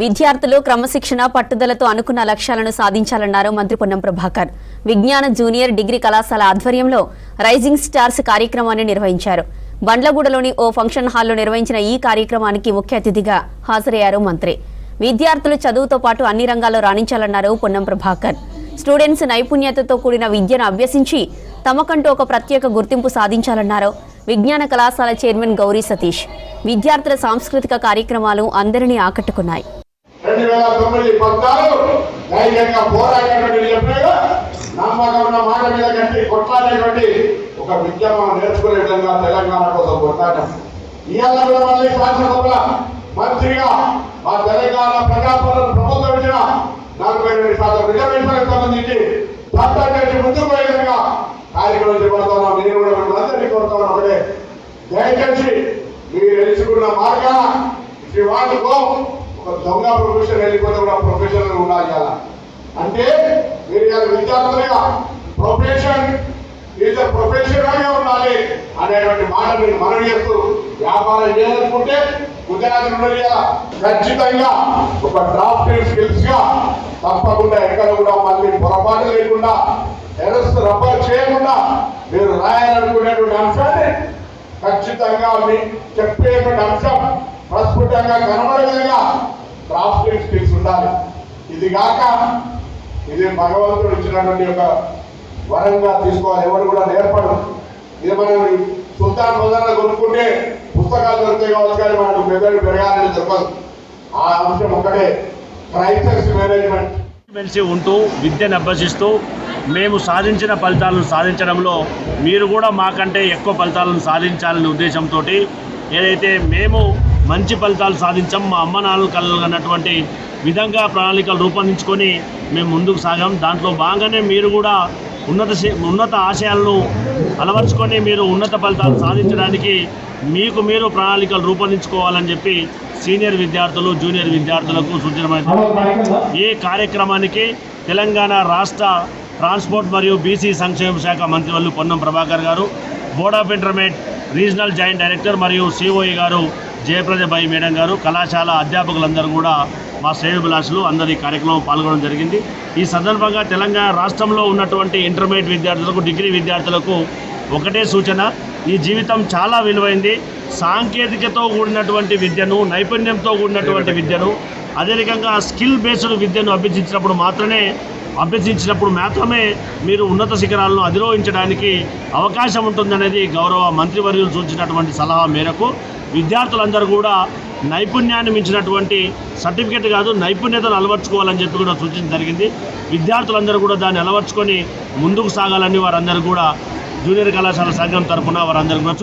విద్యార్థులు క్రమశిక్షణ పట్టుదలతో అనుకున్న లక్ష్యాలను సాధించాలన్నారు మంత్రి పొన్నం ప్రభాకర్. విజ్ఞాన జూనియర్ డిగ్రీ కళాశాల ఆధ్వర్యంలో రైజింగ్ స్టార్స్ కార్యక్రమాన్ని నిర్వహించారు. బండ్లగూడలోని ఓ ఫంక్షన్ హాల్లో నిర్వహించిన ఈ కార్యక్రమానికి ముఖ్య అతిథిగా హాజరయ్యారు మంత్రి. విద్యార్థులు చదువుతో పాటు అన్ని రంగాల్లో రాణించాలన్నారు పొన్నం ప్రభాకర్. స్టూడెంట్స్ నైపుణ్యతతో కూడిన విద్యను అభ్యసించి తమకంటూ ఒక ప్రత్యేక గుర్తింపు సాధించాలన్నారు. విజ్ఞాన కళాశాల చైర్మన్ గౌరీ సతీష్. విద్యార్థుల సాంస్కృతిక కార్యక్రమాలు అందరినీ ఆకట్టుకున్నాయి. 2009-14 ధైర్యంగా పోరాడినటువంటి చెప్పినగా నమ్మకం మాట మీద కట్టి కొట్లాడేటువంటి ఒక విద్యను నేర్చుకునే విధంగా తెలంగాణ కోసం కొట్లాడటం. ఇవాళ కూడా మళ్ళీ శాసనసభల మంత్రిగా ఆ తెలంగాణ ప్రజాపాలన ప్రభుత్వం ఇచ్చిన 42% రిజర్వేషన్లకు సంబంధించి చట్టం చేసి ముందుకు పోయే విధంగా కార్యక్రమం చేపడుతున్నాం. నేను కూడా మిమ్మల్ని అందరినీ కోరుతున్నాను. ఒకటే దయచేసి మీరు తెలుసుకున్న మార్గాల వాటికో ఒక దొంగ ప్రొఫెషన్ వెళ్ళిపోతే కూడా ప్రొఫెషన్ ఉండాలి కదా. అంటే మీరు విద్యార్థులుగా ప్రొఫెషన్ ప్రొఫెషనల్గా ఉండాలి అనేటువంటి మాట మీరు మనం చేస్తూ వ్యాపారం చేయాలనుకుంటే గుజరాత్ నుండి ఖచ్చితంగా ఒక డ్రాఫ్టింగ్ స్కిల్స్ గా తప్పకుండా ఎక్కడ కూడా మళ్ళీ పొరపాటు లేకుండా రబ్బర్ చేయకుండా మీరు రాయాలనుకునేటువంటి అంశాన్ని ఖచ్చితంగా మీ చెప్పేటువంటి అంశం ప్రస్ఫుటంగా కనబడే విధంగా డ్రాఫ్టింగ్ స్కిల్స్ ఉండాలి. ఇది కాక ఇది భగవంతుడు ఇచ్చినటువంటి ఒక వరంగా తీసుకోవాలి. ఎవరు కూడా నేర్పడం. ఇది మనం సుల్తాన్ బజార్లో కొనుక్కుంటే పుస్తకాలు దొరుకుతాయి కావచ్చు, కానీ మనకు మెదడు పెరగాలని చెప్పదు. ఆ అంశం ఒకటే క్రైసిస్ మేనేజ్మెంట్. మెలిసి ఉంటూ విద్యను అభ్యసిస్తూ మేము సాధించిన ఫలితాలను సాధించడంలో మీరు కూడా మాకంటే ఎక్కువ ఫలితాలను సాధించాలనే ఉద్దేశంతో ఏదైతే మేము మంచి ఫలితాలు సాధించాం, మా అమ్మ నాన్నలు కలగన్నటువంటి విధంగా ప్రణాళికలు రూపొందించుకొని మేము ముందుకు సాగాం. దాంట్లో భాగంగానే మీరు కూడా ఉన్నత ఆశయాలను అలవర్చుకొని మీరు ఉన్నత ఫలితాలు సాధించడానికి మీకు మీరు ప్రణాళికలు రూపొందించుకోవాలని చెప్పి సీనియర్ విద్యార్థులు జూనియర్ విద్యార్థులకు సూచించబడింది. ఈ కార్యక్రమానికి తెలంగాణ రాష్ట్ర ట్రాన్స్పోర్ట్ మరియు బీసీ సంక్షేమ శాఖ మంత్రివర్యులు పొన్నం ప్రభాకర్ గారు, board of intermediate regional joint director మరియు సిఓఈ గారు జయప్రదబాయి మేడం గారు, కళాశాల అధ్యాపకులందరూ కూడా మా శ్రేయోభిలాషులు అందరూ ఈ కార్యక్రమం పాల్గొనడం జరిగింది. ఈ సందర్భంగా తెలంగాణ రాష్ట్రంలో ఉన్నటువంటి ఇంటర్మీడియట్ విద్యార్థులకు, డిగ్రీ విద్యార్థులకు ఒకటే సూచన, ఈ జీవితం చాలా విలువైంది. సాంకేతికతో కూడినటువంటి విద్యను, నైపుణ్యంతో కూడినటువంటి విద్యను, అదేవిధంగా స్కిల్ బేస్డ్ విద్యను అభ్యసించినప్పుడు మాత్రమే మీరు ఉన్నత శిఖరాలను అధిరోహించడానికి అవకాశం ఉంటుందనేది గౌరవ మంత్రివర్యులు సూచించినటువంటి సలహా మేరకు విద్యార్థులందరూ కూడా నైపుణ్యాన్ని మించినటువంటి సర్టిఫికేట్ కాదు, నైపుణ్యతను అలవర్చుకోవాలని చెప్పి కూడా సూచించడం జరిగింది. విద్యార్థులందరూ కూడా దాన్ని అలవర్చుకొని ముందుకు సాగాలని వారందరూ కూడా జూనియర్ కళాశాల సంఘం తరఫున వారందరూ కూడా